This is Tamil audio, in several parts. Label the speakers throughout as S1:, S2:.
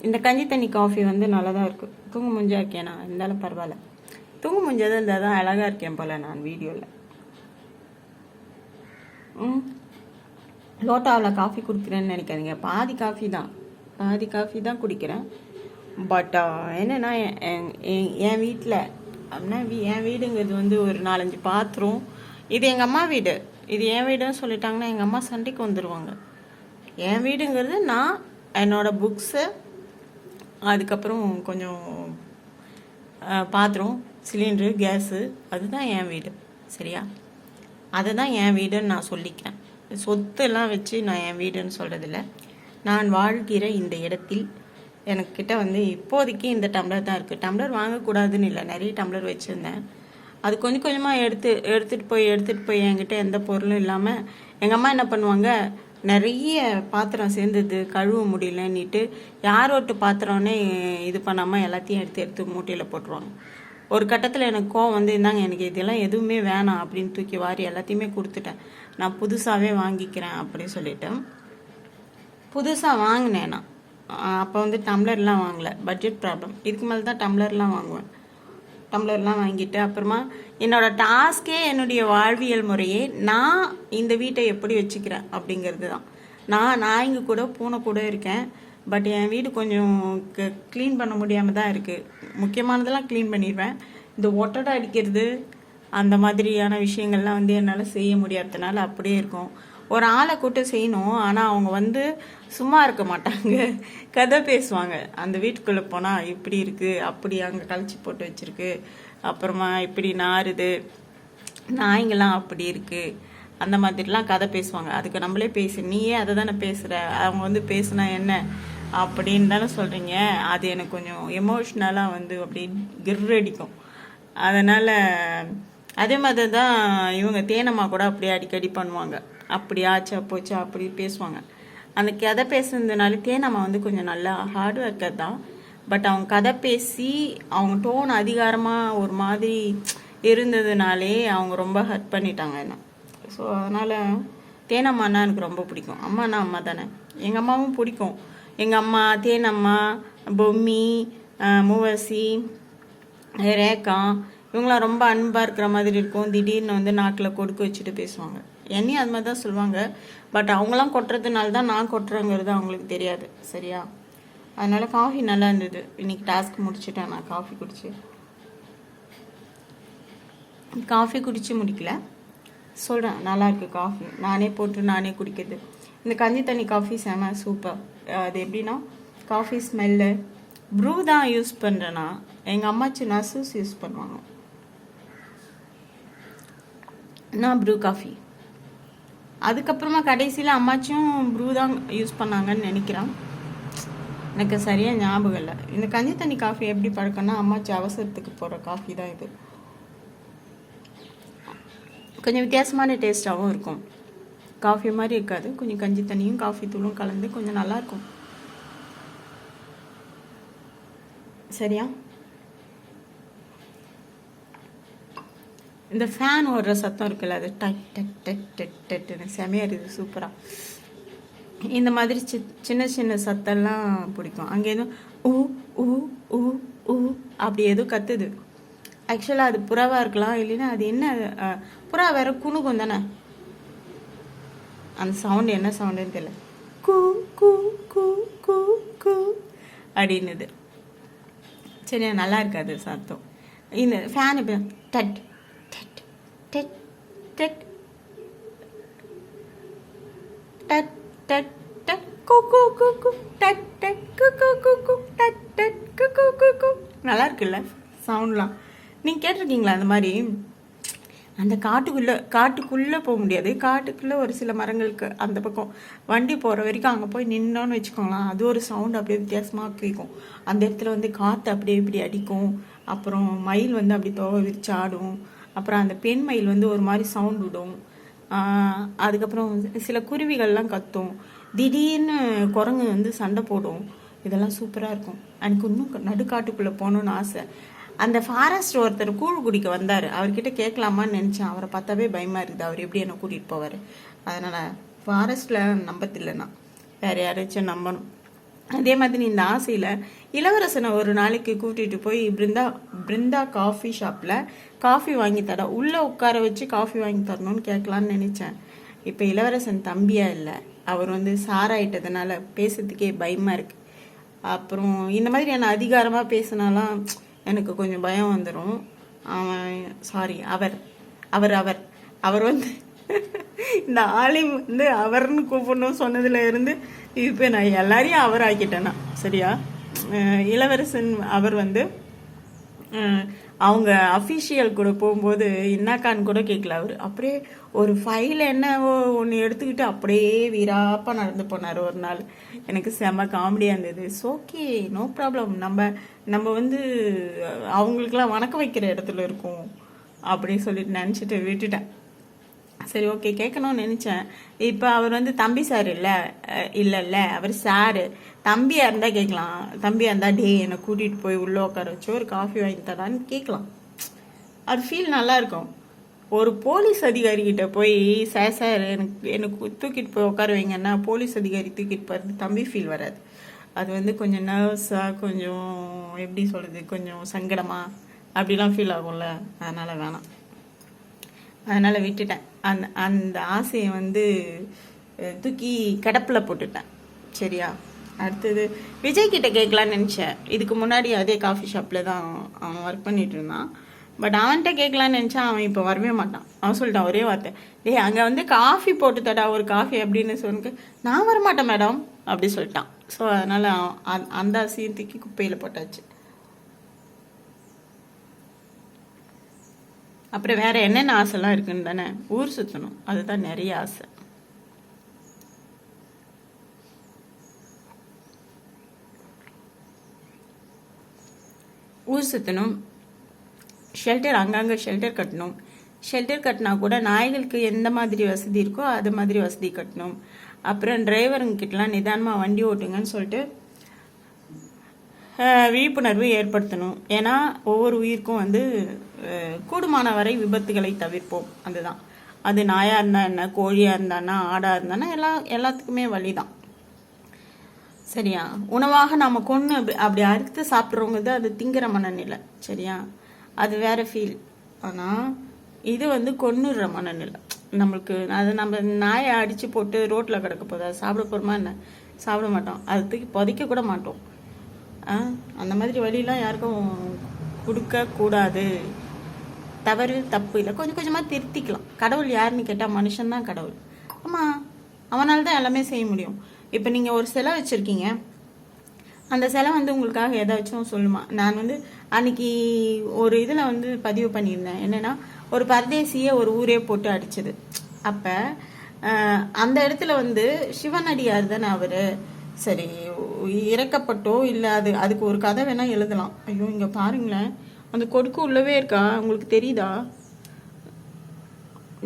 S1: இந்த கஞ்சி தண்ணி காஃபி வந்து நல்லா தான் இருக்குது. தூங்கு மூஞ்சா இருக்கேன் நான், இருந்தாலும் பரவாயில்ல. தூங்கு மூஞ்சாதான் இருந்தால் தான் அழகாக இருக்கேன் போல் நான் வீடியோவில். லோட்டாவில் காஃபி குடிக்கிறேன்னு நினைக்காதீங்க. பாதி காஃபி தான் குடிக்கிறேன். பட் என்னென்னா என் வீட்டில் அப்படின்னா என் வீடுங்கிறது வந்து ஒரு 4-5 பாத்திரம். இது எங்கள் அம்மா வீடு. இது என் வீடுன்னு சொல்லிட்டாங்கன்னா எங்கள் அம்மா சண்டைக்கு வந்துடுவாங்க. என் வீடுங்கிறது நான் என்னோடய புக்ஸு, அதுக்கப்புறம் கொஞ்சம் பாத்திரம், சிலிண்ட்ரு, கேஸு, அதுதான் என் வீடு. சரியா? அதுதான் என் வீடுன்னு நான் சொல்லிக்கிறேன். சொத்தெல்லாம் வச்சு நான் என் வீடுன்னு சொல்கிறதில்ல. நான் வாழ்கிற இந்த இடத்தில் எனக்கிட்ட வந்து இப்போதைக்கு இந்த டம்ளர் தான் இருக்குது. டம்ளர் வாங்கக்கூடாதுன்னு இல்லை, நிறைய டம்ளர் வச்சுருந்தேன். அது கொஞ்சம் கொஞ்சமாக எடுத்துகிட்டு போய் என்கிட்ட எந்த பொருளும் இல்லாமல் எங்கள் அம்மா என்ன பண்ணுவாங்க, நிறைய பாத்திரம் சேர்ந்தது கழுவ முடியலன்னுட்டு யார் ஒட்டு பாத்திரம்னே இது பண்ணாமல் எல்லாத்தையும் எடுத்து மூட்டையில் போட்டுருவாங்க. ஒரு கட்டத்தில் எனக்கு கோவம் வந்து, இருந்தாங்க எனக்கு இதெல்லாம் எதுவுமே வேணாம் அப்படின்னு தூக்கி வாரி எல்லாத்தையுமே கொடுத்துட்டேன். நான் புதுசாகவே வாங்கிக்கிறேன் அப்படின்னு சொல்லிவிட்டேன். புதுசாக வாங்கினேன் நான். அப்போ வந்து டம்ளர்லாம் வாங்கலை, பட்ஜெட் ப்ராப்ளம். இதுக்கு மேலே தான் டம்ளர்லாம் வாங்குவேன். டம்ளர்லாம் வாங்கிட்டு அப்புறமா என்னோடய டாஸ்கே என்னுடைய வாழ்வியல் முறையே நான் இந்த வீட்டை எப்படி வச்சுக்கிறேன் அப்படிங்கிறது தான். நான் இங்கே கூட பூனை கூட இருக்கேன். பட் என் வீடு கொஞ்சம் க்ளீன் பண்ண முடியாமல் தான் இருக்குது. முக்கியமானதெல்லாம் க்ளீன் பண்ணிடுவேன். இந்த ஒட்டடை அடிக்கிறது அந்த மாதிரியான விஷயங்கள்லாம் வந்து என்னால் செய்ய முடியாததுனால அப்படியே இருக்கும். ஒரு ஆளை கூட்டு செய்யணும், ஆனால் அவங்க வந்து சும்மா இருக்க மாட்டாங்க, கதை பேசுவாங்க. அந்த வீட்டுக்குள்ளே போனால் இப்படி இருக்குது, அப்படி அங்கே கழிச்சி போட்டு வச்சுருக்கு, அப்புறமா இப்படி நாறுது, நாய்ங்கெல்லாம் அப்படி இருக்குது, அந்த மாதிரிலாம் கதை பேசுவாங்க. அதுக்கு நம்மளே நீயே அதை தானே பேசுகிற, அவங்க வந்து பேசுனா என்ன அப்படின்னு தானே சொல்கிறீங்க. அது எனக்கு கொஞ்சம் எமோஷ்னலாக வந்து அப்படி கிர்ரடிக்கும். அதனால் அதே மாதிரி தான் இவங்க தேனம்மா கூட அப்படியே அடிக்கடி பண்ணுவாங்க. அப்படி ஆச்சா போச்சா அப்படி பேசுவாங்க. அந்த கதை பேசுனதுனால தேனம்மா வந்து கொஞ்சம் நல்லா ஹார்ட் ஒர்க்கர் தான். பட் அவங்க கதை பேசி அவங்க டோன் அதிகாரமாக ஒரு மாதிரி இருந்ததுனாலே அவங்க ரொம்ப ஹர்ட் பண்ணிட்டாங்க என்ன. ஸோ அதனால் தேனம்மானா எனக்கு ரொம்ப பிடிக்கும். அம்மானா அம்மா தானே. எங்கள் அம்மாவும் பிடிக்கும். எங்கள் அம்மா, தேனம்மா, பொம்மி, மூவசி, ரேக்கா, இவங்களாம் ரொம்ப அன்பாக இருக்கிற மாதிரி இருக்கும். திடீர்னு வந்து நாக்கில் கொடுக்க வச்சுட்டு பேசுவாங்க. என்னையும் அது மாதிரி தான் சொல்லுவாங்க. பட் அவங்களாம் கொட்டுறதுனால தான் நான் கொட்டுறேங்கிறது அவங்களுக்கு தெரியாது. சரியா? அதனால் காஃபி நல்லா இருந்தது. இன்றைக்கி டாஸ்க் முடிச்சுட்டேன் நான். காஃபி குடித்து முடிக்கல, சொல்கிறேன். நல்லாயிருக்கு காஃபி. நானே போட்டு நானே குடிக்கிறது. இந்த கஞ்சி தண்ணி காஃபி செம சூப்பர். அது எப்படின்னா, காஃபி ஸ்மெல்லு ப்ரூ தான் யூஸ் பண்ணுறேன்னா. எங்கள் அம்மாச்சி நசூஸ் யூஸ் பண்ணுவாங்க, நான் ப்ரூ காஃபி. அதுக்கப்புறமா கடைசியில் அம்மாச்சியும் ப்ரூ தான் யூஸ் பண்ணாங்கன்னு நினைக்கிறேன். எனக்கு சரியாக ஞாபகம் இல்லை. இந்த கஞ்சி தண்ணி காஃபி எப்படி பழக்கம்னா, அம்மாச்சி அவசரத்துக்கு போடுற காஃபி தான் இது. கொஞ்சம் வித்தியாசமான டேஸ்ட்டாகவும் இருக்கும். காஃபி மாதிரி இருக்காது. கொஞ்சம் கஞ்சி தண்ணியும் காஃபி தூளும் கலந்து கொஞ்சம் நல்லாயிருக்கும். சரியா? இந்த ஃபேன் ஓடுற சத்தம் இருக்குல்ல, அது டட் டட் டட் டட் டட்டுன்னு செமையாக இருக்குது, சூப்பராக. இந்த மாதிரி சின்ன சின்ன சத்தம்லாம் பிடிக்கும். அங்கே எதுவும் ஊ ஊ ஊ ஊ அப்படி எதுவும் கத்துது. ஆக்சுவலாக அது புறாவாக இருக்கலாம், இல்லைன்னா அது என்ன புறா வேற குணுக்கும் தானே. அந்த சவுண்டு என்ன சவுண்டுன்னு தெரியல. கூ கூ கூ கூ கூ அப்படின்னுது. சரியா? நல்லா இருக்காது சத்தம். இந்த ஃபேன் இப்போ டட் டட் டட் டட் டட் டட் டட் கூ கூ கூ கூ டட் டட் கூ கூ கூ கூ டட் டட் கூ கூ கூ கூ. நல்லா இருக்குல்ல சவுண்ட்லாம்? நீங்கள் கேட்டிருக்கீங்களா அந்த மாதிரி? அந்த காட்டுக்குள்ளே போக முடியாது. காட்டுக்குள்ளே ஒரு சில மரங்களுக்கு அந்த பக்கம் வண்டி போகிற வரைக்கும் அங்கே போய் நின்னோன்னு வச்சுக்கோங்களேன், அது ஒரு சவுண்டு அப்படியே வித்தியாசமாக கேட்கும். அந்த இடத்துல வந்து காற்று அப்படியே இப்படி அடிக்கும். அப்புறம் மயில் வந்து அப்படி தோவை விரிச்சு ஆடும். அப்புறம் அந்த பெண் மயில் வந்து ஒரு மாதிரி சவுண்ட் விடும். அதுக்கப்புறம் சில குருவிகள்லாம் கத்தும். திடீர்னு குரங்கு வந்து சண்டை போடும். இதெல்லாம் சூப்பராக இருக்கும். எனக்கு இன்னும் நடுக்காட்டுக்குள்ளே போகணுன்னு ஆசை. அந்த ஃபாரஸ்ட் ஒருத்தர் கூழ் குடிக்க வந்தார். அவர்கிட்ட கேட்கலாமான்னு நினச்சேன். அவரை பார்த்தாவே பயமாக இருக்குது. அவர் எப்படி என்னை கூட்டிகிட்டு போவார். அதனால் ஃபாரஸ்ட்டில் நம்பத்தில்லை, நான் வேறு யாராச்சும் நம்பணும். அதே மாதிரி இந்த ஆசையில் இளவரசனை ஒரு நாளைக்கு கூட்டிகிட்டு போய் பிருந்தா காஃபி ஷாப்பில் காஃபி வாங்கி தர உள்ளே உட்கார வச்சு காஃபி வாங்கி தரணும்னு கேட்கலான்னு நினச்சேன். இப்போ இளவரசன் தம்பியா இல்லை, அவர் வந்து சாராயிட்டதுனால பேசுறதுக்கே பயமாக இருக்குது. அப்புறம் இந்த மாதிரி என்னை அதிகாரமாக பேசினாலாம் எனக்கு கொஞ்சம் பயம் வந்துடும். அவன் சாரி அவர் அவர் அவர் அவர் வந்து இந்த ஆலிம் வந்து அவர்னு கூப்பிடணும் சொன்னதுல இருந்து இப்போ நான் எல்லாரையும் அவர் ஆக்கிட்டேன்னா சரியா. இளவரசன் அவர் வந்து அவங்க அஃபிஷியல் கூட போகும்போது என்னக்கான்னு கூட கேட்கல. அவர் அப்படியே ஒரு ஃபைல் என்னவோ ஒன்று எடுத்துக்கிட்டு அப்படியே வீராப்பாக நடந்து போனார் ஒரு நாள். எனக்கு செம காமெடியாக இருந்தது. Okay, no problem. நம்ம வந்து அவங்களுக்கெல்லாம் வணக்கம் வைக்கிற இடத்துல இருக்கோம் அப்படின்னு சொல்லிட்டு நினச்சிட்டு விட்டுட்டேன். சரி, ஓகே, கேட்கணும்னு நினச்சேன். இப்போ அவர் வந்து தம்பி சார் இல்லைல்ல, அவர் சாரு. தம்பியாக இருந்தால் கேட்கலாம். தம்பியாக இருந்தால் டே என்னை கூட்டிகிட்டு போய் உள்ளே உட்கார வச்சு ஒரு காஃபி வாங்கி தரான்னு கேட்கலாம். அது ஃபீல் நல்லாயிருக்கும். ஒரு போலீஸ் அதிகாரிகிட்ட போய் சார் எனக்கு தூக்கிட்டு போய் உட்கார வைங்கன்னா போலீஸ் அதிகாரி தூக்கிட்டு போகிறது தம்பி ஃபீல் வராது. அது வந்து கொஞ்சம் நர்வஸாக, கொஞ்சம் எப்படி சொல்கிறது, கொஞ்சம் சங்கடமாக அப்படிலாம் ஃபீல் ஆகும்ல. அதனால் வேணாம், அதனால் விட்டுட்டேன். அந்த ஆசையை வந்து தூக்கி கிடப்பில் போட்டுட்டேன். சரியா. அடுத்தது விஜய் கிட்ட கேட்கலான்னு நினச்சேன். இதுக்கு முன்னாடி அதே காஃபி ஷாப்பில் தான் அவன் ஒர்க் பண்ணிட்டு இருந்தான். பட் அவன்கிட்ட கேட்கலான்னு நினச்சா அவன் இப்போ வரவே மாட்டான். அவன் சொல்லிட்டான் ஒரே வார்த்தை, டேய் அங்கே வந்து காஃபி போட்டு தடா ஒரு காஃபி அப்படின்னு சொன்னக்கு நான் வரமாட்டேன் மேடம் அப்படி சொல்லிட்டான். ஸோ அதனால் அந்த ஆசையும் தூக்கி குப்பையில் போட்டாச்சு. அப்புறம் வேற என்னென்ன ஆசைலாம் இருக்குன்னு தானே, ஊர் சுற்றணும், அதுதான் நிறைய ஆசை. ஊர் சுற்றணும், ஷெல்டர் அங்கங்கே ஷெல்டர் கட்டணும். ஷெல்டர் கட்டினா கூட நாய்களுக்கு எந்த மாதிரி வசதி இருக்கோ அது மாதிரி வசதி கட்டணும். அப்புறம் டிரைவருங்கிட்டலாம் நிதானமாக வண்டி ஓட்டுங்கன்னு சொல்லிட்டு விழிப்புணர்வு ஏற்படுத்தணும். ஏன்னா ஒவ்வொரு உயிருக்கும் வந்து கூடுமான வரை விபத்துகளை தவிர்ப்போம். அதுதான். அது நாயாக இருந்தா என்ன, கோழியாக இருந்தானா, ஆடாக இருந்தானா எல்லாத்துக்குமே வழி தான். சரியா. உணவாக நாம் கொன்று அப்படி அறுத்து சாப்பிட்றவங்க தான் அது திங்கிற மனநிலை. சரியா, அது வேற ஃபீல். ஆனால் இது வந்து கொன்னுடுற மனநிலை நம்மளுக்கு. அது நம்ம நாயை அடித்து போட்டு ரோட்டில் கிடக்க போகுது, அது சாப்பிட போகிறோமா என்ன? சாப்பிட மாட்டோம். அது தூக்கி புதைக்க கூட மாட்டோம். அந்த மாதிரி வழியெலாம் யாருக்கும் கொடுக்கக்கூடாது. தவறு தப்பு இல்லை, கொஞ்சம் கொஞ்சமாக திருத்திக்கலாம். கடவுள் யாருன்னு கேட்டால் மனுஷன்தான் கடவுள். ஆமாம், அவனால் தான் எல்லாமே செய்ய முடியும். இப்போ நீங்கள் ஒரு சிலை வச்சுருக்கீங்க, அந்த சிலை வந்து உங்களுக்காக ஏதாச்சும் சொல்லுமா? நான் வந்து அன்னைக்கு ஒரு இதில் வந்து பதிவு பண்ணியிருந்தேன். என்னென்னா, ஒரு பரதேசியை ஒரு ஊரே போட்டு அடிச்சது. அப்போ அந்த இடத்துல வந்து சிவனடியார் தானே அவர். சரி, இறக்கப்பட்டோ இல்லை, அதுக்கு ஒரு கதை வேணால் எழுதலாம். ஐயோ, இங்கே பாருங்களேன், அந்த கொடுக்கு உள்ளவே இருக்கா, உங்களுக்கு தெரியுதா?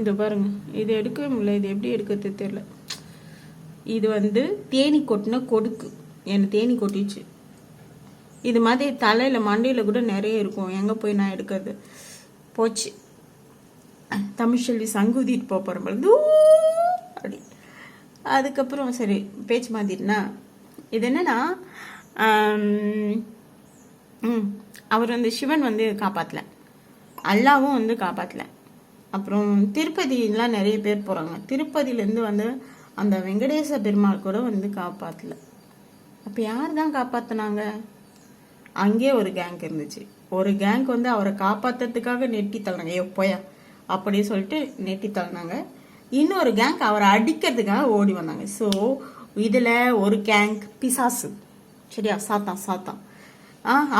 S1: இந்த பாருங்க, இது எடுக்கவே முடியல. இது எப்படி எடுக்கிறது தெரியல. இது வந்து தேனி கொட்டின கொடுக்கு. என்னை தேனி கொட்டிச்சு. இது மாதிரி தலையில் மண்டையில் கூட நிறைய இருக்கும். எங்கே போய் நான் எடுக்கிறது? போச்சு. தமிழ்ச்செல்வி சங்குதிட்டு போகிறோம் அப்படி. அதுக்கப்புறம் சரி, பேச்சு மாதிரினா இது என்னன்னா, அவர் வந்து சிவன் வந்து காப்பாற்றல, அல்லாவும் வந்து காப்பாற்றல. அப்புறம் திருப்பதிலாம் நிறைய பேர் போகிறாங்க. திருப்பதியிலேருந்து வந்து அந்த வெங்கடேச பெருமாள் கூட வந்து காப்பாற்றல. அப்போ யார் தான் காப்பாற்றினாங்க? அங்கே ஒரு கேங் இருந்துச்சு. ஒரு கேங் வந்து அவரை காப்பாற்றுறதுக்காக நெட்டி தள்ளினாங்க. எப்போயா அப்படி சொல்லிட்டு நெட்டி தள்ளினாங்க. இன்னொரு கேங் அவரை அடிக்கிறதுக்காக ஓடி வந்தாங்க. ஸோ இதில் ஒரு கேங் பிசாசு. சரியா, சாத்தான்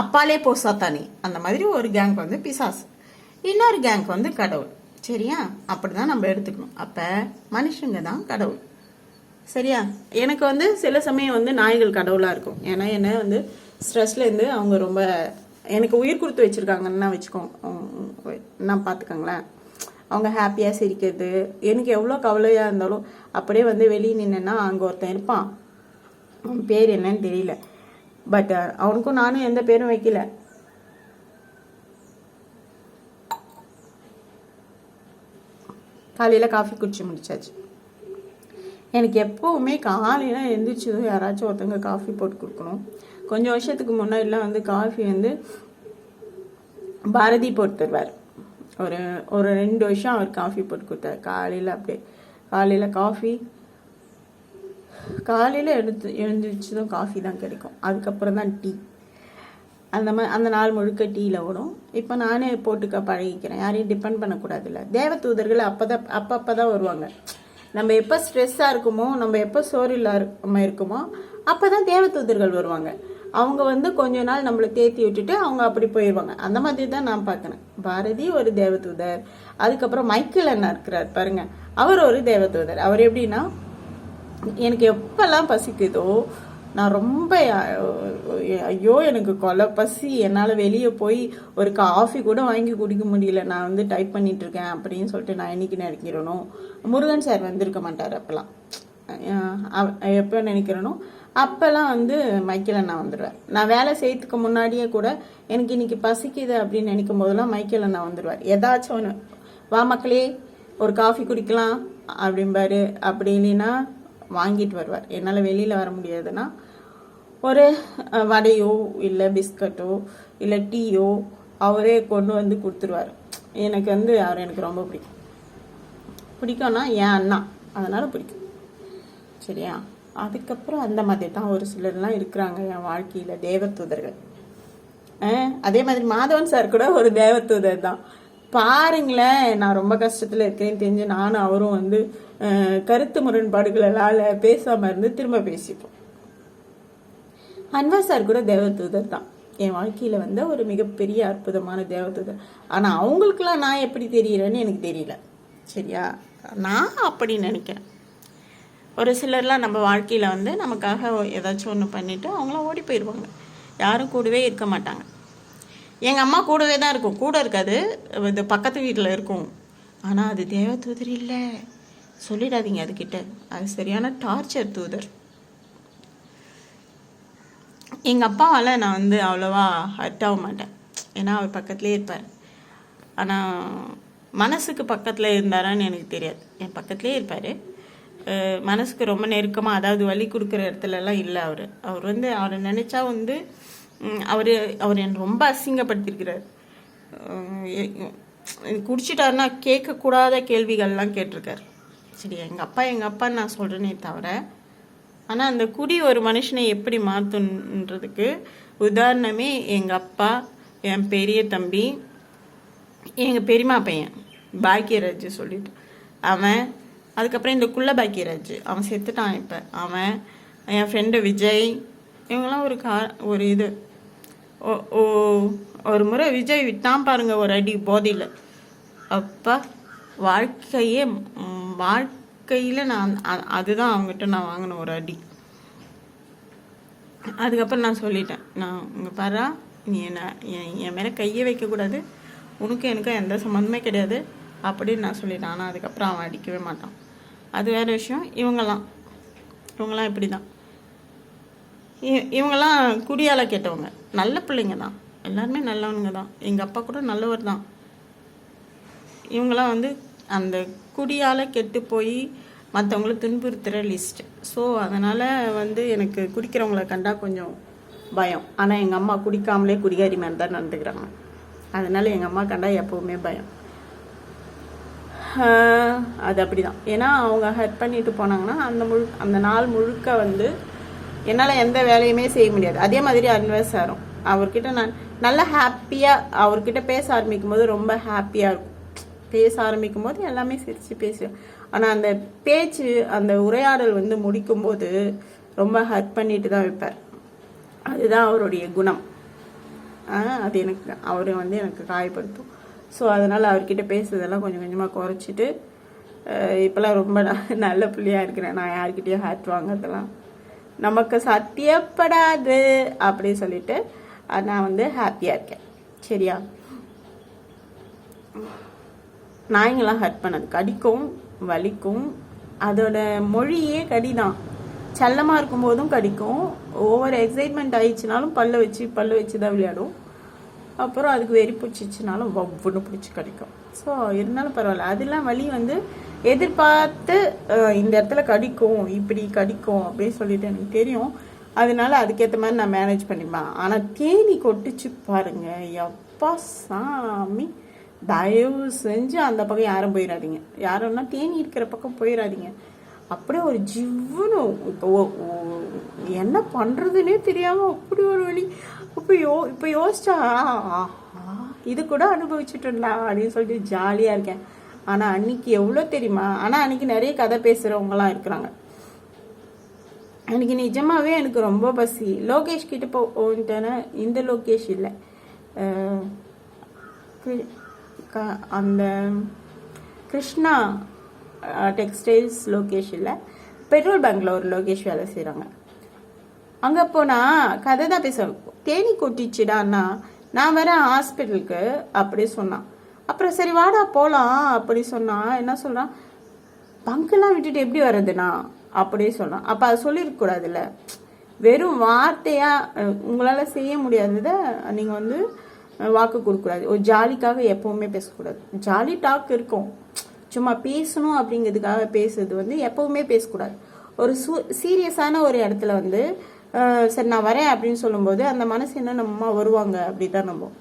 S1: அப்பாலே போ சாத்தானே, அந்த மாதிரி ஒரு கேங்க் வந்து பிசாசு, இன்னொரு கேங்க் வந்து கடவுள். சரியா, அப்படிதான் நம்ம எடுத்துக்கணும். அப்போ மனுஷங்க தான் கடவுள். சரியா. எனக்கு வந்து சில சமயம் வந்து நாய்கள் கடவுளாக இருக்கும். ஏன்னா என்ன வந்து ஸ்ட்ரெஸ்லேருந்து அவங்க ரொம்ப எனக்கு உயிர் கொடுத்து வச்சுருக்காங்கன்னா நான் பார்த்துக்கோங்களேன். அவங்க ஹாப்பியாக சிரிக்கிறது, எனக்கு எவ்வளோ கவலையாக இருந்தாலும் அப்படியே வந்து வெளியே நின்னேன்னா அங்கே ஒருத்தன் இருப்பான். அவன் பேர் என்னன்னு தெரியல, பட் அவனுக்கும் நானும் எந்த பேரும் வைக்கல. காலையில் காஃபி குடிச்சு முடிச்சாச்சு. எனக்கு எப்போவுமே காலையில் எழுந்திரிச்சதும் யாராச்சும் ஒருத்தவங்க காஃபி போட்டு கொடுக்கணும். கொஞ்சம் வருஷத்துக்கு முன்னாடிலாம் வந்து காஃபி வந்து பாரதி போட்டு தருவார். ஒரு ஒரு 2 வருஷம் அவர் காஃபி போட்டு கொடுத்தார் காலையில். அப்படியே காலையில் காஃபி, காலையில் எழுந்திரிச்சதும் காஃபி தான் கிடைக்கும். அதுக்கப்புறம் தான் டீ. அந்த நாள் முழுக்க டீயில் ஓடும். இப்போ நானே போட்டுக்க பழகிக்கிறேன். யாரையும் டிபெண்ட் பண்ணக்கூடாதுல்ல. தேவதூதர்கள் அப்பப்போ தான் வருவாங்க. நம்ம எப்போ ஸ்ட்ரெஸ்ஸாக இருக்குமோ, நம்ம எப்போ சோறு இல்லாமல் இருக்குமோ அப்போ தான் தேவதூதர்கள் வருவாங்க. அவங்க வந்து கொஞ்ச நாள் நம்மளை தேத்தி விட்டுட்டு அவங்க அப்படி போயிடுவாங்க. அந்த மாதிரி தான் நான் பார்க்குறேன். பாரதி ஒரு தேவதூதர். அதுக்கப்புறம் மைக்கேல் அண்ணா இருக்கிறார் பாருங்க, அவர் ஒரு தேவதூதர். அவர் எப்படின்னா, எனக்கு எப்பெல்லாம் பசிக்குதோ, நான் ரொம்ப ஐயோ எனக்கு கொலை பசி, என்னால் வெளியே போய் ஒரு காஃபி கூட வாங்கி குடிக்க முடியல, நான் வந்து டைப் பண்ணிட்டு இருக்கேன் அப்படின்னு சொல்லிட்டு நான் என்னைக்கு நினைக்கிறேனோ, முருகன் சார் வந்திருக்க மாட்டார் அப்பெல்லாம், எப்போ நினைக்கிறேனோ அப்போல்லாம் வந்து மைக்கேல் அண்ணா வந்துடுவார். நான் வேலை செய்யறதுக்கு முன்னாடியே கூட எனக்கு இன்னைக்கு பசிக்குது அப்படின்னு நினைக்கும் போதெல்லாம் மைக்கேல் அண்ணா வந்துடுவார். ஏதாச்சும் ஒன்று, வா மக்களே ஒரு காஃபி குடிக்கலாம் அப்படிம்பாரு. அப்படி இல்லைன்னா வாங்கிட்டு வருவார். என்னால் வெளியில் வர முடியாதுன்னா ஒரு வடையோ இல்லை பிஸ்கட்டோ இல்லை டீயோ அவரே கொண்டு வந்து கொடுத்துருவார். எனக்கு வந்து அவர் எனக்கு ரொம்ப பிடிக்கும்னா என் அண்ணா, அதனால் பிடிக்கும். சரியா? அதுக்கப்புறம் அந்த மாதிரி தான் ஒரு சிலர்லாம் இருக்கிறாங்க என் வாழ்க்கையில் தேவதூதர்கள். அதே மாதிரி மாதவன் சார் கூட ஒரு தேவதூதர் தான். பாருங்களேன், நான் ரொம்ப கஷ்டத்தில் இருக்கேன்னு தெரிஞ்சு நானும் அவரும் வந்து கருத்து முரண்பாடுகளால் பேசாமல் இருந்து திரும்ப பேசிப்போம். அன்வர் சார் கூட தேவதூதர் தான். என் வாழ்க்கையில் வந்து ஒரு மிகப்பெரிய அற்புதமான தேவதூதர். ஆனால் அவங்களுக்கெல்லாம் நான் எப்படி தெரிகிறேன்னு எனக்கு தெரியல. சரியா? நான் அப்படி நினைக்கிறேன். ஒரு சிலர்லாம் நம்ம வாழ்க்கையில் வந்து நமக்காக ஏதாச்சும் ஒன்று பண்ணிவிட்டு அவங்களாம் ஓடி போயிடுவாங்க. யாரும் கூடவே இருக்க மாட்டாங்க. எங்கள் அம்மா கூடவே தான் இருக்கும், கூட இருக்காது, இது பக்கத்து வீட்டில் இருக்கும். ஆனால் அது தேவதூதர் இல்லை, சொல்லிடாதீங்க அதுக்கிட்ட. அது சரியான டார்ச்சர் தூதர். எங்கள் அப்பாவால் நான் வந்து அவ்வளோவா ஹர்ட் ஆக மாட்டேன், ஏன்னா அவர் பக்கத்துலேயே இருப்பார். ஆனால் மனசுக்கு பக்கத்தில் இருந்தாரான்னு எனக்கு தெரியாது. என் பக்கத்துலேயே இருப்பார். மனசுக்கு ரொம்ப நெருக்கமாக, அதாவது வலி கொடுக்குற இடத்துலலாம் இல்லை. அவர் வந்து அவரை நினச்சா வந்து அவர் என்னை ரொம்ப அசிங்கப்படுத்தியிருக்கிறார். குடிச்சிட்டாருன்னா கேட்கக்கூடாத கேள்விகள்லாம் கேட்டிருக்கார். சரி, எங்கள் அப்பான்னு நான் சொல்கிறேனே தவிர, ஆனால் அந்த குடி ஒரு மனுஷனை எப்படி மாற்றுன்றதுக்கு உதாரணமே எங்கள் அப்பா, என் பெரிய தம்பி, எங்கள் பெரியம்மா பையன் பாக்கியராஜ் சொல்லிட்டு அவன், அதுக்கப்புறம் இந்த குள்ள பாக்கியராஜ் அவன் செத்துட்டான் இப்போ, அவன், என் ஃப்ரெண்டு விஜய், இவங்கெல்லாம் ஒரு இது ஒரு முறை விஜய் விட்டான் பாருங்க ஒரு அடி போதையில். அப்பா வாழ்க்கையில் நான் அதுதான் அவங்ககிட்ட நான் வாங்கின ஒரு அடி. அதுக்கப்புறம் நான் சொல்லிட்டேன், நான் இங்கே பாரா, நீ என் மேலே கையை வைக்கக்கூடாது, உனக்கும் எனக்கும் எந்த சம்மந்தமே கிடையாது அப்படின்னு நான் சொல்லிட்டேன். ஆனால் அதுக்கப்புறம் அவன் அடிக்கவே மாட்டான். அது வேறு விஷயம். இவங்கெல்லாம் இப்படி தான். இவங்கெல்லாம் குடியால் கேட்டவங்க, நல்ல பிள்ளைங்க தான், எல்லாருமே நல்லவனுங்க தான். எங்கள் அப்பா கூட நல்லவர் தான். இவங்கெல்லாம் வந்து அந்த குடியால் கெட்டு போய் மற்றவங்கள துன்புறுத்துகிற லிஸ்ட்டு. ஸோ அதனால் வந்து எனக்கு குடிக்கிறவங்கள கண்டா கொஞ்சம் பயம். ஆனால் எங்கள் அம்மா குடிக்காமலே குடிகாரி மாதிரி தான் நடந்துக்கிறாங்க. அதனால் எங்கள் அம்மா கண்டா எப்போவுமே பயம். அது அப்படி தான். ஏன்னா அவங்க ஹெல்ப் பண்ணிட்டு போனாங்கன்னா அந்த நாள் முழுக்க வந்து என்னால் எந்த வேலையுமே செய்ய முடியாது. அதே மாதிரி அன்வர் சாரும், அவர்கிட்ட நான் நல்லா ஹாப்பியாக அவர்கிட்ட பேச ஆரம்பிக்கும் போது ரொம்ப ஹாப்பியாக இருக்கும். பேச ஆரம்பிக்கும் போது எல்லாமே சிரித்து பேசுவேன். ஆனால் அந்த பேச்சு, அந்த உரையாடல் வந்து முடிக்கும்போது ரொம்ப ஹர்ட் பண்ணிட்டு தான் வைப்பார். அதுதான் அவருடைய குணம். அது அவர் வந்து எனக்கு காயப்படுத்தும். ஸோ அதனால் அவர்கிட்ட பேசுறதெல்லாம் கொஞ்சம் கொஞ்சமாக குறைச்சிட்டு இப்போலாம் ரொம்ப நல்ல பிள்ளையாக இருக்கிறேன். நான் யார்கிட்டயும் ஹேட் வாங்கிறதெல்லாம் நமக்கு சத்தியப்படாது அப்படி சொல்லிட்டு நான் வந்து ஹாப்பியாக இருக்கேன். சரியா? நாய்ங்களாம் ஹர்ட் பண்ணது கடிக்கும், வலிக்கும். அதோட மொழியே கடிதான். செல்லமாக இருக்கும்போதும் கடிக்கும். ஓவர் எக்ஸைட்மெண்ட் ஆயிடுச்சுனாலும் பல்ல வச்சு தான் விளையாடும். அப்புறம் அதுக்கு வெறி பிடிச்சிச்சினாலும் ஒவ்வொன்று பிடிச்சி கடிக்கும். ஸோ இருந்தாலும் பரவாயில்ல. அதெல்லாம் வலி வந்து எதிர்பார்த்து இந்த இடத்துல கடிக்கும், இப்படி கடிக்கும் அப்படின்னு சொல்லிட்டு எனக்கு தெரியும். அதனால அதுக்கேற்ற மாதிரி நான் மேனேஜ் பண்ணிப்பேன். ஆனால் தேனி கொட்டிச்சு பாருங்க, எப்பா சாமி, தயவு செஞ்சு அந்த பக்கம் யாரும் போயிடாதீங்க. யாருன்னா தேனி இருக்கிற பக்கம் போயிடாதீங்க. அப்படியே ஒரு ஜிவ்வுன்னு என்ன பண்ணுறதுனே தெரியாமல் அப்படி ஒரு வழி. இப்போ யோசிச்சா இது கூட அனுபவிச்சுட்டோம்ல அப்படின்னு சொல்லிட்டு ஜாலியாக இருக்கேன். ஆனால் அன்னைக்கு எவ்வளோ தெரியுமா? ஆனால் அன்னைக்கு நிறைய கதை பேசுகிறவங்களாம் இருக்கிறாங்க. அன்றைக்கி நிஜமாகவே எனக்கு ரொம்ப பசி. லோகேஷ் கிட்ட போன்ட்டேன்னா, இந்த லோகேஷ் இல்லை, அந்த கிருஷ்ணா டெக்ஸ்டைல்ஸ் லோகேஷ் இல்லை, பெட்ரோல் பேங்க்கில் ஒரு லோகேஷ் வேலை செய்கிறாங்க. அங்கே போனால் கதை தான் பேசுவேன். தேனி கொட்டிச்சுடான்னா நான் வேற ஹாஸ்பிட்டலுக்கு அப்படி சொன்னான். அப்புறம் சரி வாடா போகலாம் அப்படி சொன்னான். என்ன சொல்கிறான், பங்கெல்லாம் விட்டுட்டு எப்படி வர்றதுண்ணா அப்படியே சொல்கிறான். அப்போ அது சொல்லியிருக்கக்கூடாதுல்ல. வெறும் வார்த்தையாக உங்களால் செய்ய முடியாததை நீங்கள் வந்து வாக்கு கொடுக்கூடாது. ஒரு ஜாலிக்காக எப்போவுமே பேசக்கூடாது. ஜாலி டாக் இருக்கும், சும்மா பேசணும் அப்படிங்கிறதுக்காக பேசுறது வந்து எப்போவுமே பேசக்கூடாது. ஒரு சீரியஸான ஒரு இடத்துல வந்து சரி நான் வரேன் அப்படின்னு சொல்லும்போது அந்த மனசு என்ன, நம்ம அம்மா வருவாங்க அப்படி தான் நம்போம்.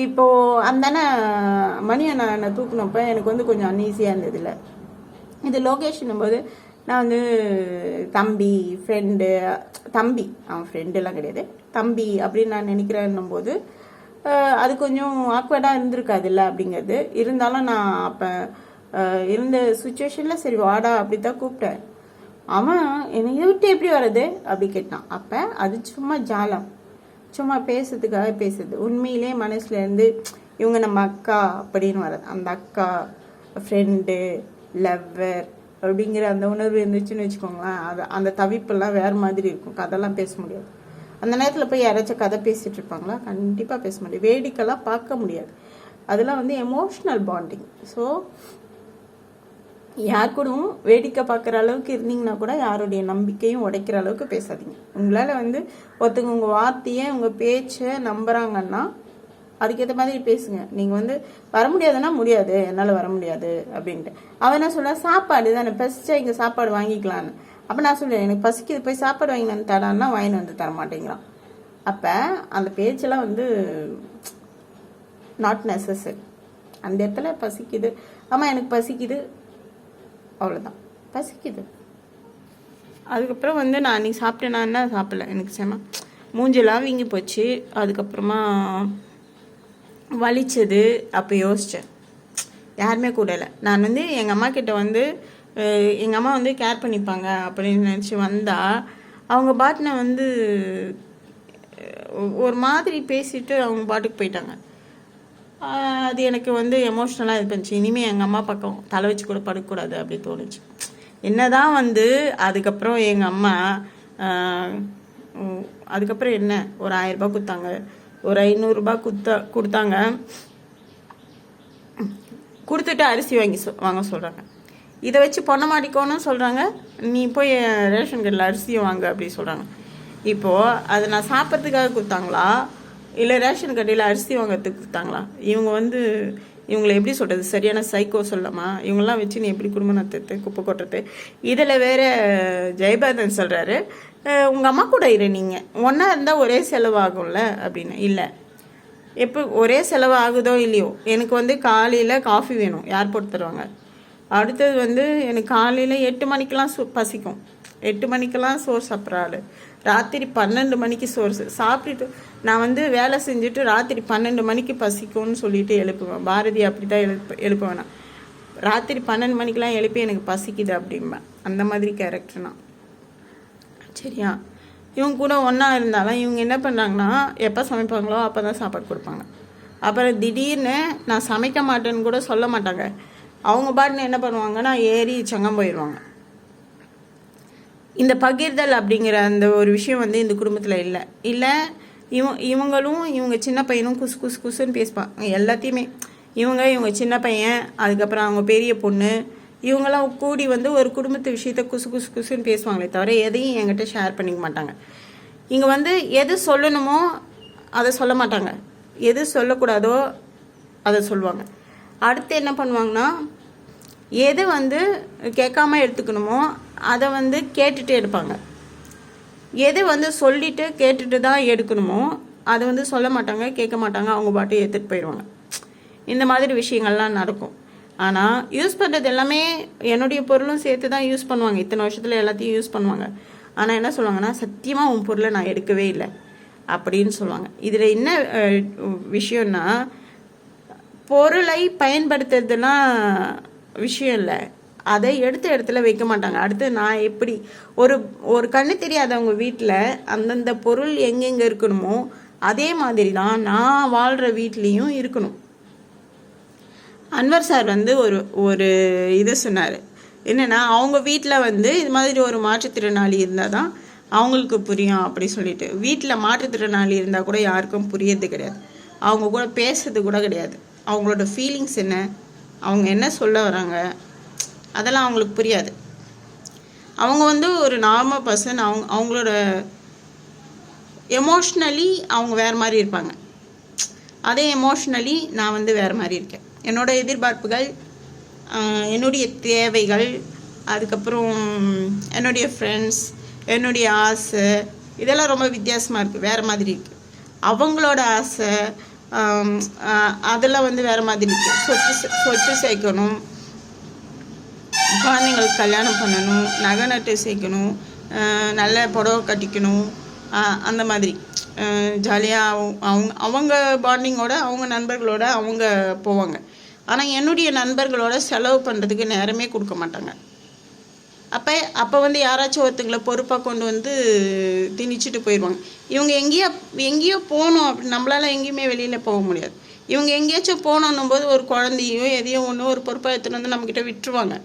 S1: இப்போது அந்தானே மணியை நான் தூக்கினப்போ எனக்கு வந்து கொஞ்சம் அன்ஈஸியாக இருந்தது இல்லை. இது லொகேஷன் போது நான் வந்து தம்பி ஃப்ரெண்டு, தம்பி அவன் ஃப்ரெண்டுலாம் கிடையாது, தம்பி அப்படின்னு நான் நினைக்கிறேன்னும் போது அது கொஞ்சம் ஆக்வர்டாக இருந்திருக்காது இல்லை அப்படிங்கிறது. இருந்தாலும் நான் அப்போ இருந்த சுச்சுவேஷனில் சரி வாடா அப்படி தான் கூப்பிட்டேன். அவன் என்னை இதை விட்டு எப்படி வர்றது அப்படி கேட்டான். அப்போ அது சும்மா ஜாலம், சும்மா பேசுறதுக்காக பேசுறது. உண்மையிலே மனசுலேருந்து இவங்க நம்ம அக்கா அப்படின்னு வர்றது. அந்த அக்கா, ஃப்ரெண்டு, லவ்வர் அப்படிங்கிற அந்த உணர்வு இருந்துச்சுன்னு வச்சுக்கோங்களேன். அது அந்த தவிப்பெல்லாம் வேறு மாதிரி இருக்கும். கதைலாம் பேச முடியாது. அந்த நேரத்தில் போய் யாராச்சும் கதை பேசிகிட்டு இருப்பாங்களா? கண்டிப்பாக பேச முடியாது. வேடிக்கைலாம் பார்க்க முடியாது. அதெல்லாம் வந்து எமோஷ்னல் பாண்டிங். ஸோ யார் கூடவும் வேடிக்கை பார்க்குற அளவுக்கு இருந்தீங்கன்னா கூட யாருடைய நம்பிக்கையும் உடைக்கிற அளவுக்கு பேசாதீங்க. உங்களால் வந்து ஒருத்தவங்க உங்கள் வார்த்தையை உங்கள் பேச்சை நம்புகிறாங்கன்னா அதுக்கேற்ற மாதிரி பேசுங்க. நீங்கள் வந்து வர முடியாதுன்னா முடியாது, என்னால் வர முடியாது அப்படின்ட்டு. அவன் என்ன சொல்ல, சாப்பாடு தானே பசிச்சா இங்கே சாப்பாடு வாங்கிக்கலான்னு. அப்போ நான் சொல்லுவேன், எனக்கு பசிக்குது போய் சாப்பாடு வாங்கி வந்து தரான்னா வாங்கி வந்து தர மாட்டேங்கிறான். அப்போ அந்த பேச்செல்லாம் வந்து நாட் நெசசரி. அந்த இடத்துல பசிக்குது, ஆமாம் எனக்கு பசிக்குது, அவ்வளோதான், பசிக்குது. அதுக்கப்புறம் வந்து நான் அன்றைக்கி சாப்பிட்டேன்னா என்ன சாப்பிடல, எனக்கு செம மூஞ்செல்லாம் வீங்கி போச்சு. அதுக்கப்புறமா வலிச்சது. அப்போ யோசித்தேன், யாருமே கூடலை. நான் வந்து எங்கள் அம்மா கிட்ட வந்து எங்கள் அம்மா வந்து கேர் பண்ணிப்பாங்க அப்படின்னு நினச்சி வந்தால் அவங்க பாட்டினை வந்து ஒரு மாதிரி பேசிட்டு அவங்க பாட்டுக்கு போயிட்டாங்க. அது எனக்கு வந்து எமோஷ்னலாக இது பண்ணிச்சு. இனிமேல் எங்கள் அம்மா பக்கம் தலை வச்சு கூட படுக்கக்கூடாது அப்படி தோணுச்சு. என்னதான் வந்து அதுக்கப்புறம் எங்கள் அம்மா அதுக்கப்புறம் என்ன ஒரு 1000 ரூபாய் கொடுத்தாங்க, ஒரு 500 ரூபாய் கொடுத்தாங்க. கொடுத்துட்டு அரிசி வாங்க சொல்கிறாங்க. இதை வச்சு பொண்ணை மாட்டிக்கோன்னு சொல்கிறாங்க. நீ போய் ரேஷன் கடையில் அரிசியை வாங்க அப்படி சொல்கிறாங்க. இப்போது அதை நான் சாப்பிட்றதுக்காக கொடுத்தாங்களா இல்லை ரேஷன் கடையில் அரிசி வாங்கிறதுக்கு கொடுத்தாங்களா? இவங்க வந்து இவங்களை எப்படி சொல்கிறது, சரியான சைக்கோ சொல்லலாமா? இவங்கெல்லாம் வச்சு நீ எப்படி குடும்பம் நடத்துறது, குப்பை கொட்டுறது? இதில் வேறு ஜெயபாதன் சொல்கிறாரு, உங்கள் அம்மா கூட இரு, நீங்கள் ஒன்றா இருந்தால் ஒரே செலவாகும்ல அப்படின்னு. இல்லை, எப்போ ஒரே செலவு ஆகுதோ இல்லையோ, எனக்கு வந்து காலையில் காஃபி வேணும், யார் போட்டு தருவாங்க? அடுத்தது வந்து எனக்கு காலையில் 8 மணிக்கெலாம் பசிக்கும். 8 மணிக்கெல்லாம் சோறு சாப்பிட்ற ஆள். ராத்திரி 12 மணிக்கு சோறு சாப்பிட்டுட்டு நான் வந்து வேலை செஞ்சுட்டு ராத்திரி 12 மணிக்கு பசிக்கும்னு சொல்லிட்டு எழுப்புவேன். பாரதி அப்படி தான் எழுப்ப வேணாம். ராத்திரி 12 மணிக்கெலாம் எழுப்பி எனக்கு பசிக்குது அப்படிம்பேன். அந்த மாதிரி கேரக்டர் நான். சரியா? இவங்க கூட ஒன்றா இருந்தாலும் இவங்க என்ன பண்ணுறாங்கன்னா, எப்போ சமைப்பாங்களோ அப்போ தான் சாப்பாடு கொடுப்பாங்க. அப்புறம் திடீர்னு நான் சமைக்க மாட்டேன்னு கூட சொல்ல மாட்டாங்க. அவங்க பாட்டுன்னு என்ன பண்ணுவாங்கன்னா ஏறி சங்கம் போயிடுவாங்க. இந்த பகிர்தல் அப்படிங்கிற அந்த ஒரு விஷயம் வந்து இந்த குடும்பத்தில் இல்லை. இவங்களும் இவங்க சின்ன பையனும் குசுன்னு பேசுவாங்க எல்லாத்தையுமே. இவங்க சின்ன பையன், அதுக்கப்புறம் அவங்க பெரிய பொண்ணு, இவங்கெல்லாம் கூடி வந்து ஒரு குடும்பத்து விஷயத்த குசுன்னு பேசுவாங்களே தவிர எதையும் என்கிட்ட ஷேர் பண்ணிக்க மாட்டாங்க. இங்கே வந்து எது சொல்லணுமோ அதை சொல்ல மாட்டாங்க. எது சொல்லக்கூடாதோ அதை சொல்லுவாங்க. அடுத்து என்ன பண்ணுவாங்கன்னா, எது வந்து கேட்காம எடுத்துக்கணுமோ அதை வந்து கேட்டுட்டு எடுப்பாங்க. எது வந்து சொல்லிட்டு கேட்டுட்டு தான் எடுக்கணுமோ அதை வந்து சொல்ல மாட்டாங்க, கேட்க மாட்டாங்க, அவங்க பாட்டு எடுத்துகிட்டு போயிடுவாங்க. இந்த மாதிரி விஷயங்கள்லாம் நடக்கும். ஆனால் யூஸ் பண்ணுறது எல்லாமே என்னுடைய பொருளும் சேர்த்து தான் யூஸ் பண்ணுவாங்க. இத்தனை வருஷத்தில் எல்லாத்தையும் யூஸ் பண்ணுவாங்க. ஆனால் என்ன சொல்லுவாங்கன்னா, சத்தியமாக உன் பொருளை நான் எடுக்கவே இல்லை அப்படின்னு சொல்லுவாங்க. இதில் என்ன விஷயம்னா, பொருளை பயன்படுத்துறதுலாம் விஷயம் இல்லை, அதை எடுத்த இடத்துல வைக்க மாட்டாங்க. அடுத்து நான் எப்படி ஒரு கண்ணு தெரியாதவங்க வீட்டில் அந்தந்த பொருள் எங்கெங்கே இருக்கணுமோ அதே மாதிரி தான் நான் வாழ்கிற வீட்லேயும் இருக்கணும். அன்வர் சார் வந்து ஒரு இது சொன்னார். என்னென்னா, அவங்க வீட்டில் வந்து இது மாதிரி ஒரு மாற்றுத்திறனாளி இருந்தால் தான் அவங்களுக்கு புரியும் அப்படி சொல்லிட்டு. வீட்டில் மாற்றுத்திறனாளி இருந்தால் கூட யாருக்கும் புரியறது கிடையாது, அவங்க கூட பேசுறது கூட கிடையாது. அவங்களோட ஃபீலிங்ஸ் என்ன, அவங்க என்ன சொல்ல வராங்க, அதெல்லாம் அவங்களுக்கு புரியாது. அவங்க வந்து ஒரு நார்மல் பர்சன். அவங்களோட எமோஷ்னலி அவங்க வேறு மாதிரி இருப்பாங்க. அதே எமோஷ்னலி நான் வந்து வேறு மாதிரி இருக்கேன். என்னோடய எதிர்பார்ப்புகள், என்னுடைய தேவைகள், அதுக்கப்புறம் என்னுடைய ஃப்ரெண்ட்ஸ், என்னுடைய ஆசை, இதெல்லாம் ரொம்ப வித்தியாசமாக இருக்குது, வேறு மாதிரி இருக்குது. அவங்களோட ஆசை அதெல்லாம் வந்து வேறு மாதிரி இருக்குது. சொத்து சேர்க்கணும், குழந்தைங்களுக்கு கல்யாணம் பண்ணணும், நகை நட்டு சேர்க்கணும், நல்ல புடவை கட்டிக்கணும், அந்த மாதிரி ஜாலியாக அவங்க பாண்டிங்கோட அவங்க நண்பர்களோட அவங்க போவாங்க. ஆனால் என்னுடைய நண்பர்களோட செலவு பண்ணுறதுக்கு நேரமே கொடுக்க மாட்டாங்க. அப்போ வந்து யாராச்சும் ஒருத்தங்களை பொறுப்பாக கொண்டு வந்து திணிச்சிட்டு போயிடுவாங்க. இவங்க எங்கேயோ போகணும், அப்படி நம்மளால எங்கேயுமே வெளியில் போக முடியாது. இவங்க எங்கேயாச்சும் போகணும் போது ஒரு குழந்தையோ எதையோ ஒன்று ஒரு பொறுப்பாக எடுத்துன்னு வந்து நம்மக்கிட்ட விட்டுருவாங்க.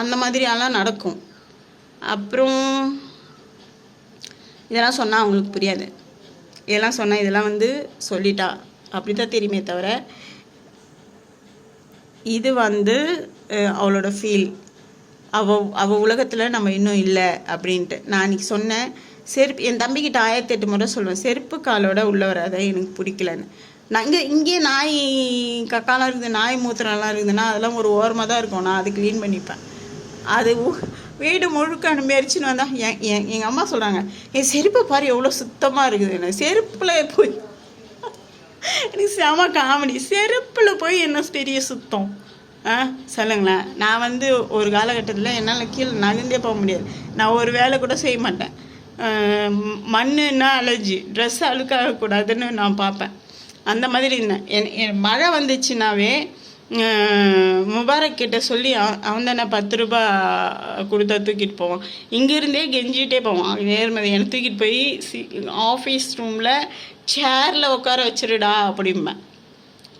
S1: அந்த மாதிரியெல்லாம் நடக்கும். அப்புறம் இதெல்லாம் சொன்னால் அவங்களுக்கு புரியாது. இதெல்லாம் சொன்னால் இதெல்லாம் வந்து சொல்லிட்டா அப்படி தான் தெரியுமே தவிர, இது வந்து அவளோட ஃபீல், அவள் உலகத்தில் நம்ம இன்னும் இல்லை அப்படின்ட்டு. நான் அன்றைக்கி சொன்னேன், செருப்பு என் தம்பிக்கிட்ட 1008 முறை சொல்லுவேன், செருப்பு காலோட உள்ள வராத, எனக்கு பிடிக்கலன்னு. நாங்கள் இங்கே நாய் கக்காலாம் இருக்குது, நாய் மூத்திரம்லாம் இருக்குதுன்னா அதெல்லாம் ஒரு ஓரமாக தான் இருக்கும், நான் அது க்ளீன் பண்ணிப்பேன். அது வீடு முழுக்க அனுப்பிச்சின்னு வந்தால் எங்கள் அம்மா சொல்கிறாங்க, என் செருப்பை பாரு எவ்வளோ சுத்தமாக இருக்குது. எனக்கு செருப்பில் போய் எனக்கு செம காமெடி. செருப்பில் போய் என்ன பெரிய சுத்தம் சொல்லுங்களேன். நான் வந்து ஒரு காலகட்டத்தில் என்னால் கீழே நகர்ந்தே போக முடியாது. நான் ஒரு வேலை கூட செய்ய மாட்டேன். மண்ணுன்னா அலர்ஜி, ட்ரெஸ் அழுக்காகக்கூடாதுன்னு நான் பார்ப்பேன். அந்த மாதிரி இருந்தேன். என் மழை வந்துச்சுன்னாவே முபாரக் கிட்ட சொல்லி அவன் தானே 10 ரூபா கொடுத்தா தூக்கிட்டு போவான். இங்கேருந்தே கெஞ்சிகிட்டே போவான். நேர்மதி என்னை தூக்கிட்டு போய் ஆஃபீஸ் ரூமில் சேரில் உட்கார வச்சிருடா அப்படிம்பேன்.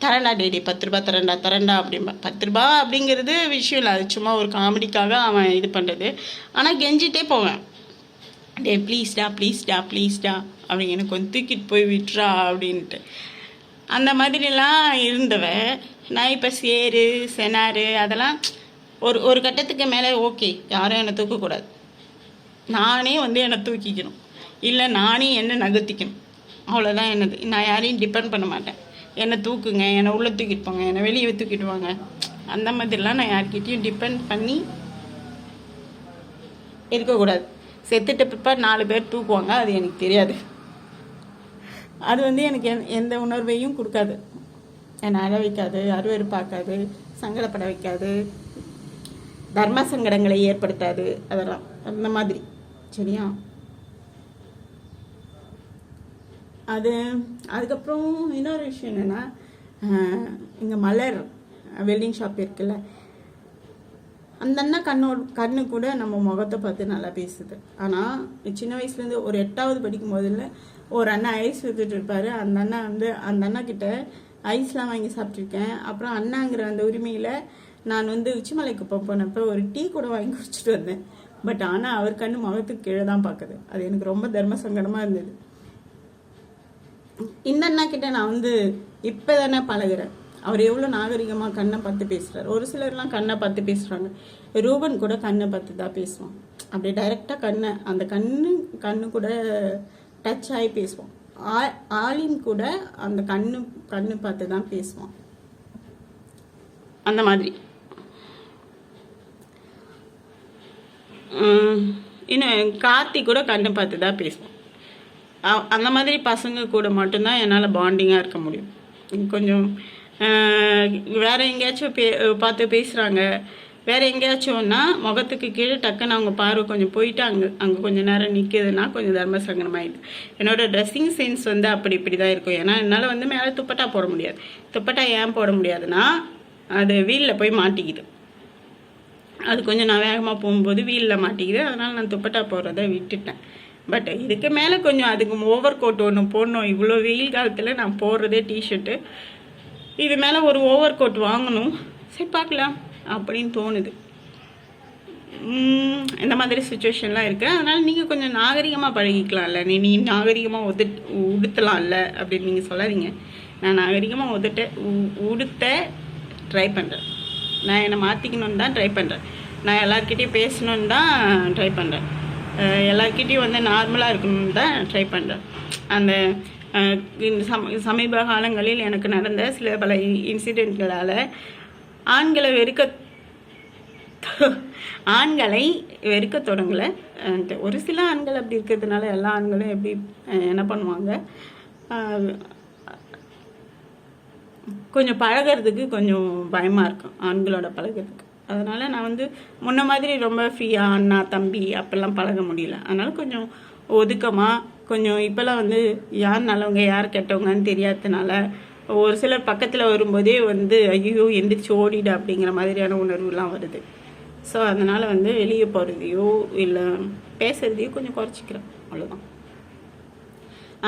S1: தரண்டா டேடி 10 ரூபா தரண்டா அப்படிம்பேன். 10 ரூபா அப்படிங்கிறது விஷயம் இல்லை, அது சும்மா ஒரு காமெடிக்காக அவன் இது பண்ணுறது. ஆனால் கெஞ்சிட்டே போவேன், டே ப்ளீஸ்டா அப்படி எனக்கு கொஞ்சம் தூக்கிட்டு போய் விட்டுறா அப்படின்ட்டு. அந்த மாதிரிலாம் இருந்தவன். நான் இப்போ சேரு செனாரு அதெல்லாம் ஒரு கட்டத்துக்கு மேலே ஓகே, யாரும் என்னை தூக்கக்கூடாது, நானே வந்து என்னை தூக்கிக்கணும், இல்லை நானே என்னை நகர்த்திக்கணும், அவ்வளோதான் என்னது. நான் யாரையும் டிபெண்ட் பண்ண மாட்டேன். என்னை தூக்குங்க, என்னை உள்ளே தூக்கிட்டு போங்க, என்னை வெளியே தூக்கிட்டு வாங்க, அந்த மாதிரிலாம் நான் யார்கிட்டையும் டிபெண்ட் பண்ணி இருக்கக்கூடாது. செத்துட்ட பிற்பாடு 4 பேர் தூக்குவாங்க, அது எனக்கு தெரியாது. அது வந்து எனக்கு எந்த உணர்வையும் கொடுக்காது, என்னை அழ வைக்காது, அருவருப்பாக்காது, சங்கடப்பட வைக்காது, தர்ம சங்கடங்களை ஏற்படுத்தாது, அதெல்லாம் அந்த மாதிரி. சரியா? அதுக்கப்புறம் இன்னொரு விஷயம் என்னென்னா, இங்கே மலர் வெல்டிங் ஷாப் இருக்குல்ல, அந்த அண்ணா கண்ணு கூட நம்ம முகத்தை பார்த்து நல்லா பேசுது. ஆனால் சின்ன வயசுலேருந்து ஒரு 8வது படிக்கும் போதில் ஒரு அண்ணா ஐஸ் வித்துட்டு இருப்பார். அந்த அண்ணா வந்து அந்த அண்ணா கிட்ட ஐஸ்லாம் வாங்கி சாப்பிட்ருக்கேன். அப்புறம் அண்ணாங்கிற அந்த உரிமையில் நான் வந்து உச்சிமலைக்கு போனப்போ ஒரு டீ கூட வாங்கி குடிச்சிட்டு வந்தேன். பட் ஆனால் அவர் கண்ணு முகத்துக்கு கீழே தான் பார்க்குது. அது எனக்கு ரொம்ப தர்ம சங்கடமாக இருந்தது. இந்த அண்ணா கிட்ட நான் வந்து இப்போ தானே பழகிறேன். அவர் எவ்வளோ நாகரிகமாக கண்ணை பார்த்து பேசுகிறார். ஒரு சிலர்லாம் கண்ணை பார்த்து பேசுகிறாங்க. ரூபன் கூட கண்ணை பார்த்து தான் பேசுவான். அப்படியே டைரெக்டாக அந்த கண்ணு கூட டச் ஆகி பேசுவான். ஆலிம் கூட அந்த கண்ணு பார்த்து தான் பேசுவான். அந்த மாதிரி இன்னும் கார்த்தி கூட கண்ணு பார்த்து தான் பேசுவோம். அந்த மாதிரி பசங்க கூட மட்டும்தான் என்னால் பாண்டிங்காக இருக்க முடியும். கொஞ்சம் வேறு எங்கேயாச்சும் பார்த்து பேசுகிறாங்க, வேறு எங்கேயாச்சும்னா முகத்துக்கு கீழே டக்குன்னு அவங்க பார்வை கொஞ்சம் போயிட்டு அங்கே கொஞ்சம் நேரம் நிற்கிதுன்னா கொஞ்சம் தர்ம சங்கடமாயிடுது. என்னோடய ட்ரெஸ்ஸிங் சென்ஸ் வந்து இப்படி தான் இருக்கும். ஏன்னா என்னால் வந்து மேலே துப்பட்டா போட முடியாது. துப்பட்டா ஏன் போட முடியாதுன்னா அது வீலில் போய் மாட்டிக்குது. அது கொஞ்சம் நான் வேகமாக போகும்போது வீலில் மாட்டிக்குது. அதனால் நான் துப்பட்டா போடுறத விட்டுட்டேன். பட் இதுக்கு மேலே கொஞ்சம் அதுக்கு ஓவர் கோட் ஒன்று போடணும். இவ்வளோ வெயில் காலத்தில் நான் போடுறதே டிஷர்ட்டு, இது மேலே ஒரு ஓவர் கோட் வாங்கணும். சரி பார்க்கலாம் அப்படின்னு தோணுது. இந்த மாதிரி சுச்சுவேஷன்லாம் இருக்குது. அதனால் நீங்கள் கொஞ்சம் நாகரிகமாக பழகிக்கலாம்ல. நீ நாகரிகமாக உடுத்தலாம்ல அப்படின்னு நீங்கள் சொல்லாதீங்க. நான் நாகரிகமாக உடுத்த ட்ரை பண்ணுறேன். நான் என்னை மாற்றிக்கணுன்னு தான் ட்ரை பண்ணுறேன். நான் எல்லாருக்கிட்டையும் பேசணுன்னு தான் ட்ரை பண்ணுறேன். எல்லாருக்கிட்டையும் வந்து நார்மலாக இருக்கணும்னு தான் ட்ரை பண்ணுறேன். அந்த சமீப காலங்களில் எனக்கு நடந்த சில பல இன்சிடெண்ட்களால் ஆண்களை வெறுக்க தொடங்கலை. ஒரு சில ஆண்கள் அப்படி இருக்கிறதுனால எல்லா ஆண்களும் எப்படி என்ன பண்ணுவாங்க, கொஞ்சம் பழகிறதுக்கு கொஞ்சம் பயமாக இருக்கும் ஆண்களோட பழகிறதுக்கு. அதனால் நான் வந்து முன்ன மாதிரி ரொம்ப ஃப்ரீயாக அண்ணா தம்பி அப்பெல்லாம் பழக முடியல. அதனால் கொஞ்சம் ஒதுக்கமாக கொஞ்சம் இப்போல்லாம் வந்து யார் நல்லவங்க யார் கெட்டவங்கன்னு தெரியாததுனால ஒரு சிலர் பக்கத்தில் வரும்போதே வந்து ஐயோ எந்திரிச்சு ஓடிடு அப்படிங்கிற மாதிரியான உணர்வுலாம் வருது. ஸோ அதனால் வந்து வெளியே போகிறதையோ இல்லை பேசுகிறதையோ கொஞ்சம் குறைச்சிக்கிறேன், அவ்வளோதான்.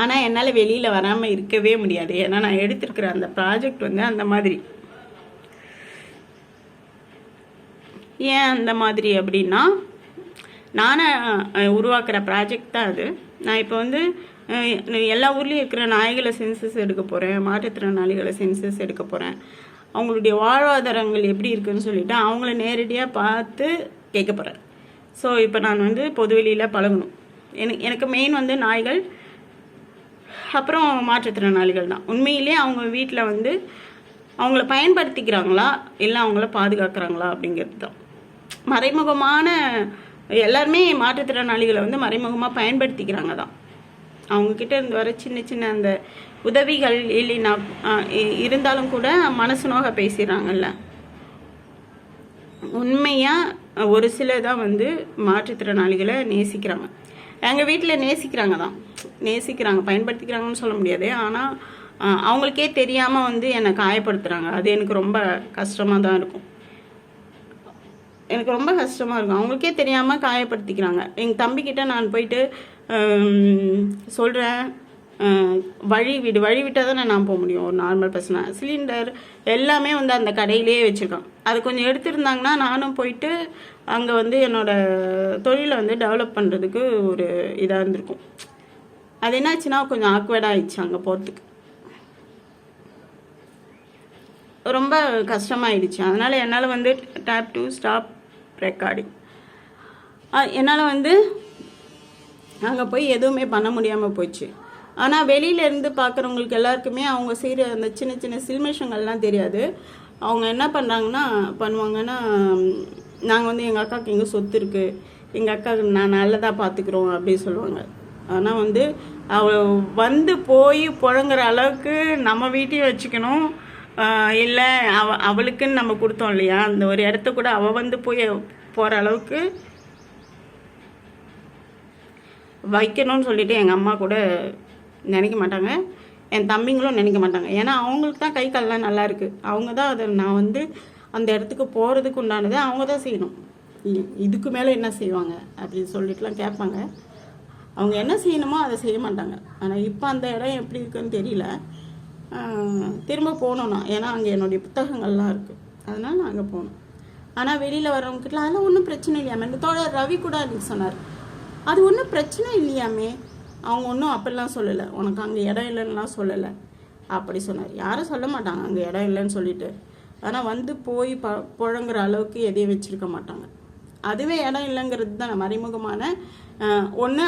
S1: ஆனால் என்னால் வெளியில் வராமல் இருக்கவே முடியாது. ஏன்னா நான் எடுத்துருக்கிற அந்த ப்ராஜெக்ட் வந்து அந்த மாதிரி. ஏன் அந்த மாதிரி அப்படின்னா, நானே உருவாக்குற ப்ராஜெக்ட் தான் அது. நான் இப்போ வந்து எல்லா ஊர்லேயும் இருக்கிற நாய்களை சென்சஸ் எடுக்க போகிறேன், மாற்றுத்திறனாளிகளை சென்சஸ் எடுக்க போகிறேன். அவங்களுடைய வாழ்வாதாரங்கள் எப்படி இருக்குதுன்னு சொல்லிட்டு அவங்கள நேரடியாக பார்த்து கேட்க போகிறேன். ஸோ இப்போ நான் வந்து பொதுவெளியில் பழகணும். எனக்கு மெயின் வந்து நாய்கள் அப்புறம் மாற்றுத்திறனாளிகள் தான். உண்மையிலே அவங்க வீட்டில் வந்து அவங்கள பயன்படுத்திக்கிறாங்களா இல்லை அவங்கள பாதுகாக்கிறாங்களா அப்படிங்கிறது தான். மறைமுகமான எல்லாருமே மாற்றுத்திறனாளிகளை வந்து மறைமுகமாக பயன்படுத்திக்கிறாங்க தான். அவங்கக்கிட்ட இருந்து வர சின்ன சின்ன அந்த உதவிகள் இல்லைன்னா இருந்தாலும் கூட மனசு நோக பேசிடுறாங்கல்ல. உண்மையாக ஒரு சிலர் தான் வந்து மாற்றுத்திறனாளிகளை நேசிக்கிறாங்க. எங்கள் வீட்டில் நேசிக்கிறாங்க, பயன்படுத்திக்கிறாங்கன்னு சொல்ல முடியாது. ஆனால் அவங்களுக்கே தெரியாமல் வந்து என்னை காயப்படுத்துகிறாங்க. அது எனக்கு ரொம்ப கஷ்டமாக தான் இருக்கும். அவங்களுக்கே தெரியாமல் காயப்படுத்திக்கிறாங்க. எங்கள் தம்பிக்கிட்ட நான் போயிட்டு சொல்கிறேன், வழி விட்டால் தானே நான் போக முடியும். ஒரு நார்மல் பர்சனாக சிலிண்டர் எல்லாமே வந்து அந்த கடையிலே வச்சுருக்கான். அது கொஞ்சம் எடுத்துருந்தாங்கன்னா நானும் போயிட்டு அங்கே வந்து என்னோடய தொழிலை வந்து டெவலப் பண்ணுறதுக்கு ஒரு இதாக இருந்திருக்கும். அது என்னாச்சுன்னா கொஞ்சம் ஆக்வர்டாக ஆயிடுச்சு. அங்கே போகிறதுக்கு ரொம்ப கஷ்டமாயிடுச்சு. அதனால் என்னால் வந்து டேப் டு ஸ்டாப் ரெக்கார்டிங், என்னால் வந்து அங்கே போய் எதுவுமே பண்ண முடியாமல் போயிடுச்சு. ஆனால் வெளியிலேருந்து பார்க்குறவங்களுக்கு எல்லாருக்குமே அவங்க செய்கிற அந்த சின்ன சின்ன சில்மிஷங்கள்லாம் தெரியாது. அவங்க என்ன பண்ணுவாங்கன்னா நாங்கள் வந்து எங்கள் அக்காவுக்கு எங்கள் சொத்து இருக்குது, எங்கள் அக்காவுக்கு நான் நல்லதாக பார்த்துக்குறோம் அப்படின்னு சொல்லுவாங்க. ஆனால் வந்து அவள் வந்து போய் புழங்குற அளவுக்கு நம்ம வீட்டையும் வச்சுக்கணும். இல்லை அவளுக்குன்னு நம்ம கொடுத்தோம் இல்லையா, அந்த ஒரு இடத்த கூட அவள் வந்து போகிற அளவுக்கு வைக்கணும்னு சொல்லிட்டு எங்கள் அம்மா கூட நினைக்க மாட்டாங்க, என் தம்பிங்களும் நினைக்க மாட்டாங்க. ஏன்னா அவங்களுக்கு தான் கை கால்லாம் நல்லா இருக்குது. அவங்க தான் அதை நான் வந்து அந்த இடத்துக்கு போகிறதுக்கு உண்டானதை அவங்க தான் செய்யணும். இதுக்கு மேலே என்ன செய்வாங்க அப்படின்னு சொல்லிட்டுலாம் கேட்பாங்க. அவங்க என்ன செய்யணுமோ அதை செய்ய மாட்டாங்க. ஆனால் இப்போ அந்த இடம் எப்படி இருக்குன்னு தெரியல. திரும்ப போகணுன்னா, ஏன்னா அங்கே என்னுடைய புத்தகங்கள்லாம் இருக்குது, அதனால் நான் அங்கே போகணும். ஆனால் வெளியில் வர்றவங்ககிட்ட அதெல்லாம் ஒன்றும் பிரச்சனை இல்லையாமே. இந்த தோழர் ரவி கூட அன்றைக்கி சொன்னார், அது ஒன்றும் பிரச்சனை இல்லையாமே, அவங்க ஒன்றும் அப்படிலாம் சொல்லலை, உனக்கு அங்கே இடம் இல்லைன்னுலாம் சொல்லலை அப்படி சொன்னார். யாரும் சொல்ல மாட்டாங்க அங்கே இடம் இல்லைன்னு சொல்லிட்டு. ஆனால் வந்து போய் புழங்குற அளவுக்கு எதையும் வச்சுருக்க மாட்டாங்க. அதுவே இடம் இல்லைங்கிறது தான் மறைமுகமான ஒன்று.